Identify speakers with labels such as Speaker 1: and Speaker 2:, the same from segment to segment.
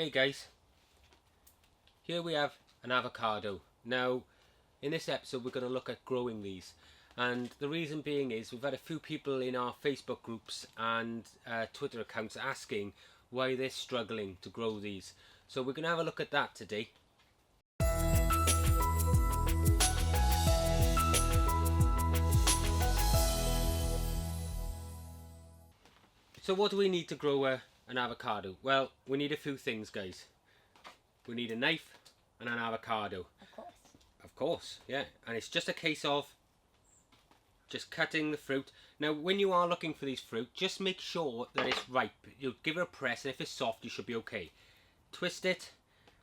Speaker 1: Hey guys, here we have an avocado. Now in this episode we're going to look at growing these, and the reason being is we've had a few people in our Facebook groups and Twitter accounts asking why they're struggling to grow these. So we're going to have a look at that today. So what do we need to grow an avocado? Well, we need a few things, guys. We need a knife and an avocado.
Speaker 2: Of course.
Speaker 1: Of course, yeah. And it's just a case of just cutting the fruit. Now, when you are looking for these fruit, just make sure that it's ripe. You'll give it a press, and if it's soft, you should be okay. Twist it,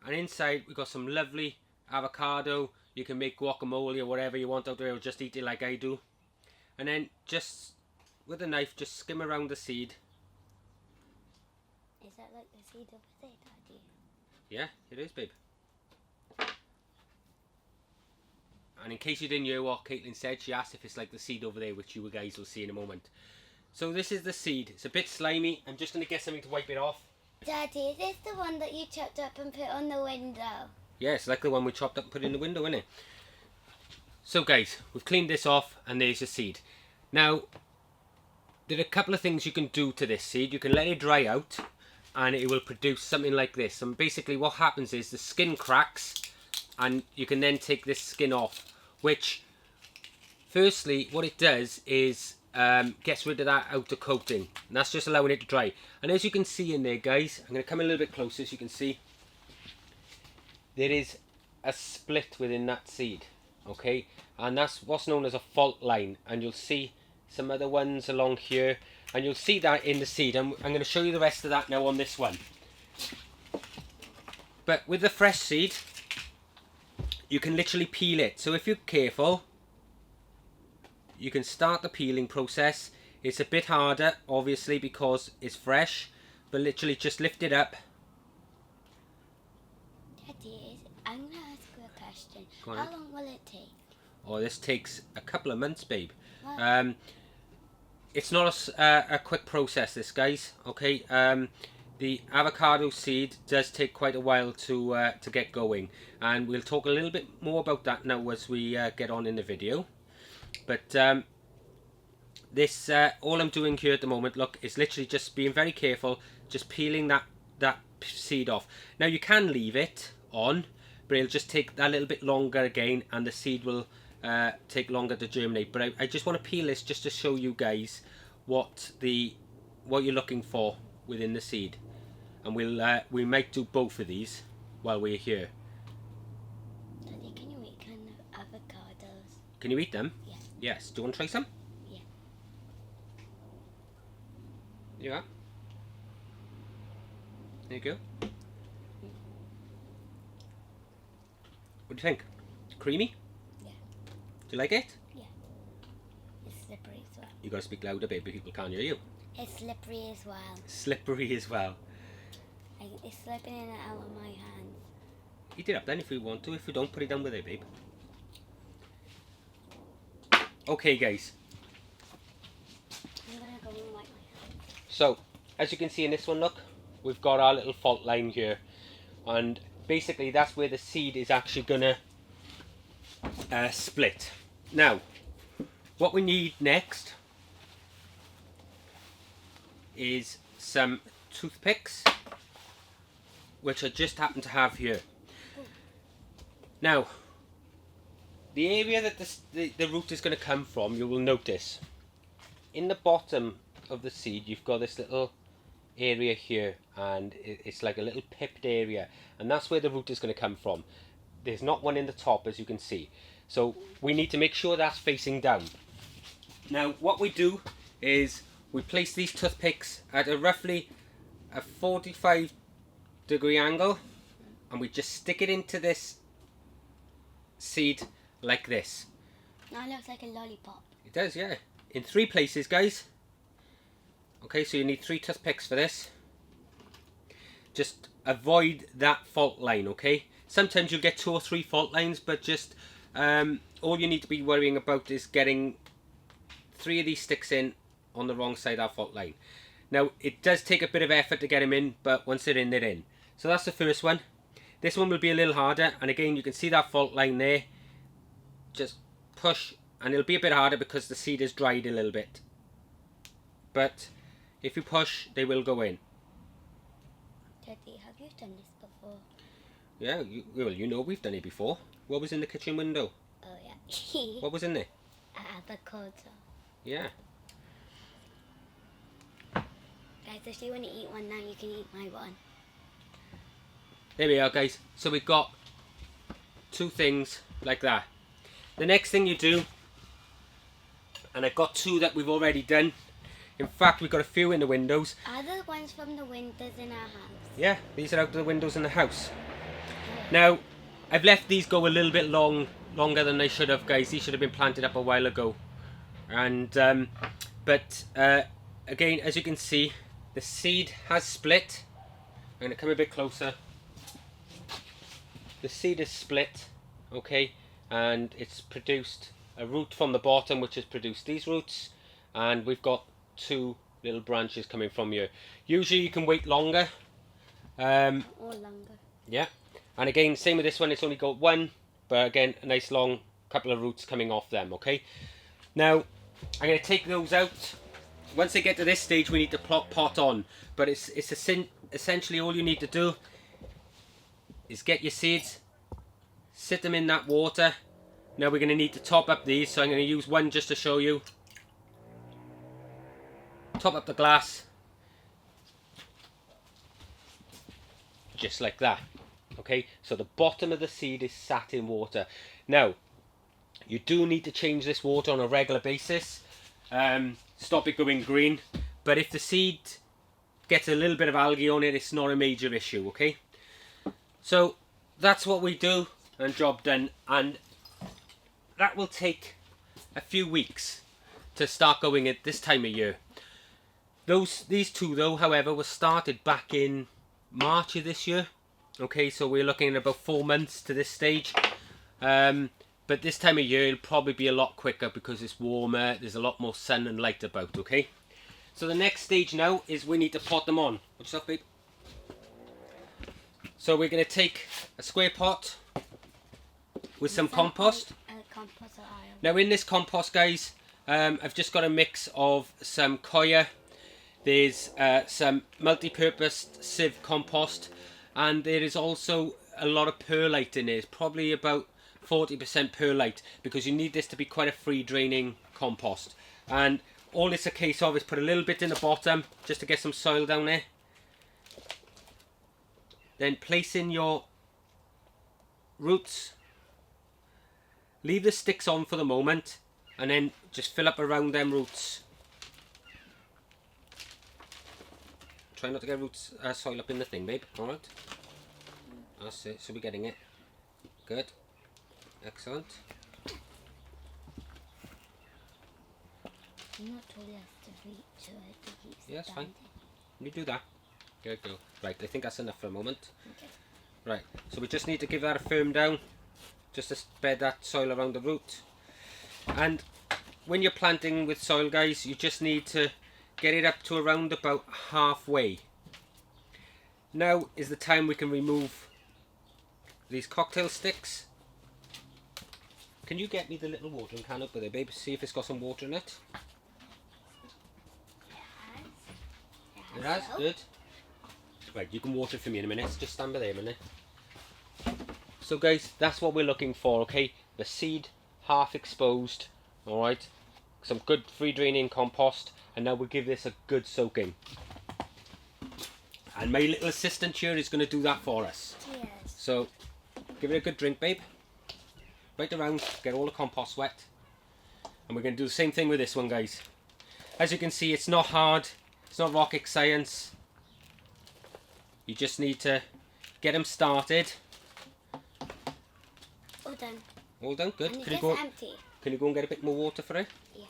Speaker 1: and inside we've got some lovely avocado. You can make guacamole or whatever you want out there, or just eat it like I do. And then just with a knife, just skim around the seed.
Speaker 2: Is that like the seed over there, Daddy?
Speaker 1: Yeah, it is, babe. And in case you didn't hear what Caitlin said, she asked if it's like the seed over there, which you guys will see in a moment. So this is the seed. It's a bit slimy. I'm just going to get something to wipe it off.
Speaker 2: Daddy, is this the one that you chopped up and put on the window?
Speaker 1: Yeah, it's like the one we chopped up and put in the window, isn't it? So guys, we've cleaned this off, and there's the seed. Now, there are a couple of things you can do to this seed. You can let it dry out, and it will produce something like this. And basically what happens is the skin cracks, and you can then take this skin off, which firstly what it does is gets rid of that outer coating, and that's just allowing it to dry. And as you can see in there, guys, I'm going to come a little bit closer so you can see there is a split within that seed, okay, and that's what's known as a fault line. And you'll see some other ones along here, and you'll see that in the seed. I'm going to show you the rest of that now on this one. But with the fresh seed, you can literally peel it. So if you're careful, you can start the peeling process. It's a bit harder, obviously, because it's fresh, but literally just lift it up.
Speaker 2: Daddy, I'm going to ask you a question.
Speaker 1: Go on.
Speaker 2: How long will it take?
Speaker 1: Oh, this takes a couple of months, babe.
Speaker 2: What?
Speaker 1: It's not a quick process, this, guys, okay? The avocado seed does take quite a while to get going, and we'll talk a little bit more about that now as we get on in the video. But this all I'm doing here at the moment, look, is literally just being very careful, just peeling that seed off. Now you can leave it on, but it'll just take that little bit longer again, and the seed will take longer to germinate. But I just want to peel this just to show you guys what you're looking for within the seed. And we might do both of these while we're here.
Speaker 2: Daddy, can you eat kind of avocados?
Speaker 1: Can you eat them?
Speaker 2: Yes.
Speaker 1: Yes. Do you want to try some?
Speaker 2: Yeah.
Speaker 1: Yeah. There you go. What do you think? Creamy?
Speaker 2: Yeah.
Speaker 1: Do you like it?
Speaker 2: Yeah. It's slippery as well.
Speaker 1: You gotta speak louder, baby. People can't hear you.
Speaker 2: It's slippery as well.
Speaker 1: Slippery as well.
Speaker 2: It's slipping in and out of my hands.
Speaker 1: Eat it up then if you want to. If you don't, put it down with it, babe. Okay, guys.
Speaker 2: I'm going to go and wipe my hands.
Speaker 1: So, as you can see in this one, look, we've got our little fault line here. And basically that's where the seed is actually gonna split. Now, what we need next is some toothpicks, which I just happen to have here. Now, the area that the root is going to come from, you will notice in the bottom of the seed you've got this little area here, and it's like a little pipped area, and that's where the root is going to come from. There's not one in the top, as you can see, so we need to make sure that's facing down. Now what we do is we place these toothpicks at roughly a 45-degree angle, and we just stick it into this seed like this.
Speaker 2: Now it looks like a lollipop.
Speaker 1: It does, yeah. In 3 places, guys. Okay, so you need 3 toothpicks for this. Just avoid that fault line, okay? Sometimes you'll get 2 or 3 fault lines, but just all you need to be worrying about is getting 3 of these sticks in on the wrong side of that fault line. Now, it does take a bit of effort to get them in, but once they're in, they're in. So that's the first one. This one will be a little harder, and again you can see that fault line there. Just push, and it'll be a bit harder because the seed is dried a little bit. But if you push, they will go in.
Speaker 2: Daddy, have you done this before?
Speaker 1: Yeah, well, you know we've done it before. What was in the kitchen window?
Speaker 2: Oh yeah.
Speaker 1: What was in there?
Speaker 2: Avocado.
Speaker 1: Yeah.
Speaker 2: Guys, if you want to eat one now, you can eat my one.
Speaker 1: There we are, guys. So we've got two things like that. The next thing you do, and I've got two that we've already done. In fact, we've got a few in the windows.
Speaker 2: Are the ones from the windows in our house?
Speaker 1: Yeah, these are out the windows in the house. Now, I've left these go a little bit longer than they should have, guys. These should have been planted up a while ago. And again, as you can see, the seed has split. I'm going to come a bit closer. The seed is split, okay, and it's produced a root from the bottom, which has produced these roots, and we've got two little branches coming from here. Usually you can wait longer.
Speaker 2: Or longer.
Speaker 1: Yeah, and again, same with this one, it's only got one, but again, a nice long couple of roots coming off them, okay. Now, I'm going to take those out. Once they get to this stage, we need to pot on, but it's essentially all you need to do is get your seeds, sit them in that water. Now we're going to need to top up these, so I'm going to use one just to show you. Top up the glass, just like that. Okay, so the bottom of the seed is sat in water. Now, you do need to change this water on a regular basis. Stop it going green. But if the seed gets a little bit of algae on it, it's not a major issue, okay? So that's what we do, and job done. And that will take a few weeks to start going at this time of year. These two though, however, were started back in March of this year. Okay, so we're looking at about 4 months to this stage. But this time of year it'll probably be a lot quicker because it's warmer, there's a lot more sun and light about, okay? So the next stage now is we need to pot them on. What's up, babe? So we're going to take a square pot with some compost.
Speaker 2: Compost or oil.
Speaker 1: Now in this compost, guys, I've just got a mix of some coir, there's some multi-purpose sieve compost, and there is also a lot of perlite in it, probably about 40% perlite, because you need this to be quite a free draining compost. And all it's a case of is put a little bit in the bottom just to get some soil down there. Then place in your roots. Leave the sticks on for the moment, and then just fill up around them roots. Try not to get roots soil up in the thing, babe. Alright. That's it, so we're getting it. Good. Excellent.
Speaker 2: I'm not tall enough to reach to it to keep
Speaker 1: Yeah, that's fine.
Speaker 2: standing.
Speaker 1: You do that. Good, go. Right, I think that's enough for a moment.
Speaker 2: Okay.
Speaker 1: Right, so we just need to give that a firm down, just to spread that soil around the root. And when you're planting with soil, guys, you just need to get it up to around about halfway. Now is the time we can remove these cocktail sticks. Can you get me the little watering can up there, babe? See if it's got some water in it. It has, good. Right, you can water it for me in a minute. Just stand by there a minute. So guys, that's what we're looking for, okay? The seed half exposed, alright? Some good free draining compost, and now we'll give this a good soaking. And my little assistant here is going to do that for us.
Speaker 2: Cheers.
Speaker 1: So, give it a good drink, babe. Right around, get all the compost wet. And we're going to do the same thing with this one, guys. As you can see, it's not hard. It's not rocket science. You just need to get them started.
Speaker 2: All done.
Speaker 1: All done, good.
Speaker 2: And
Speaker 1: Can you
Speaker 2: it's
Speaker 1: go?
Speaker 2: empty.
Speaker 1: Can you go and get a bit more water for it?
Speaker 2: Yeah.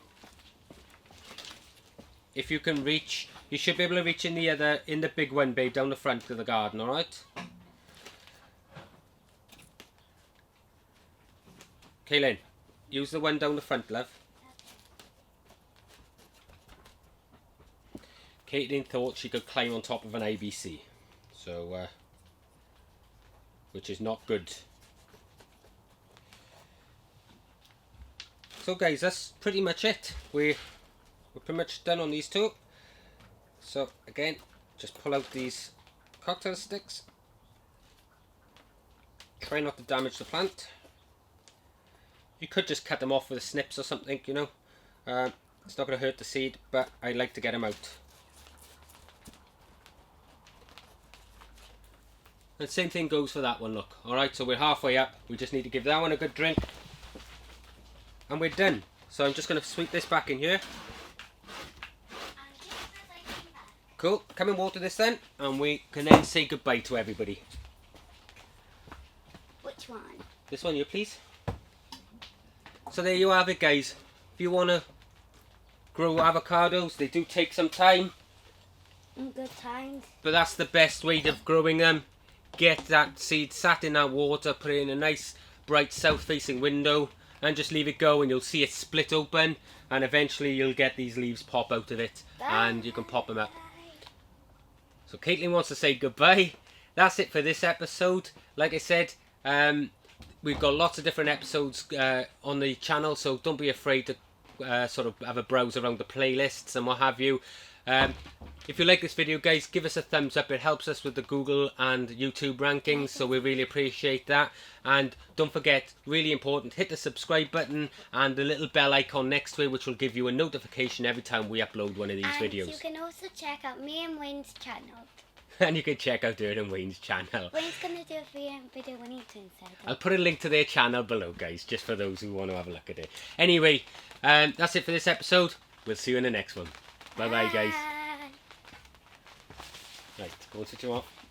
Speaker 1: If you can reach, you should be able to reach in the big one, babe, down the front of the garden. All right. Kaylin, use the one down the front, love. Caitlin thought she could climb on top of an IBC. So, which is not good. So guys, that's pretty much it. We're pretty much done on these two. So again, just pull out these cocktail sticks. Try not to damage the plant. You could just cut them off with snips or something, you know. It's not going to hurt the seed, but I like to get them out. And same thing goes for that one, look. Alright, so we're halfway up. We just need to give that one a good drink. And we're done. So I'm just going to sweep this back in here. Cool. Come and water this then. And we can then say goodbye to everybody.
Speaker 2: Which one?
Speaker 1: This one here, please. So there you have it, guys. If you want to grow avocados, they do take some time.
Speaker 2: Good times.
Speaker 1: But that's the best way of growing them. Get that seed sat in that water, put it in a nice bright south-facing window, and just leave it go, and you'll see it split open, and eventually you'll get these leaves pop out of it.
Speaker 2: Bye.
Speaker 1: And you can pop them up. So Caitlin wants to say goodbye. That's it for this episode. Like I said, we've got lots of different episodes on the channel, so don't be afraid to sort of have a browse around the playlists and what have you. If you like this video, guys, give us a thumbs up. It helps us with the Google and YouTube rankings, so we really appreciate that. And don't forget, really important, hit the subscribe button and the little bell icon next to it, which will give you a notification every time we upload one of these videos.
Speaker 2: You can also check out me and Wayne's channel.
Speaker 1: And you can check out Ern and Wayne's channel.
Speaker 2: Wayne's going to do a video when he's inside.
Speaker 1: I'll put a link to their channel below, guys, just for those who want to have a look at it. Anyway, that's it for this episode. We'll see you in the next one. Bye-bye, guys. Right, go and switch them off.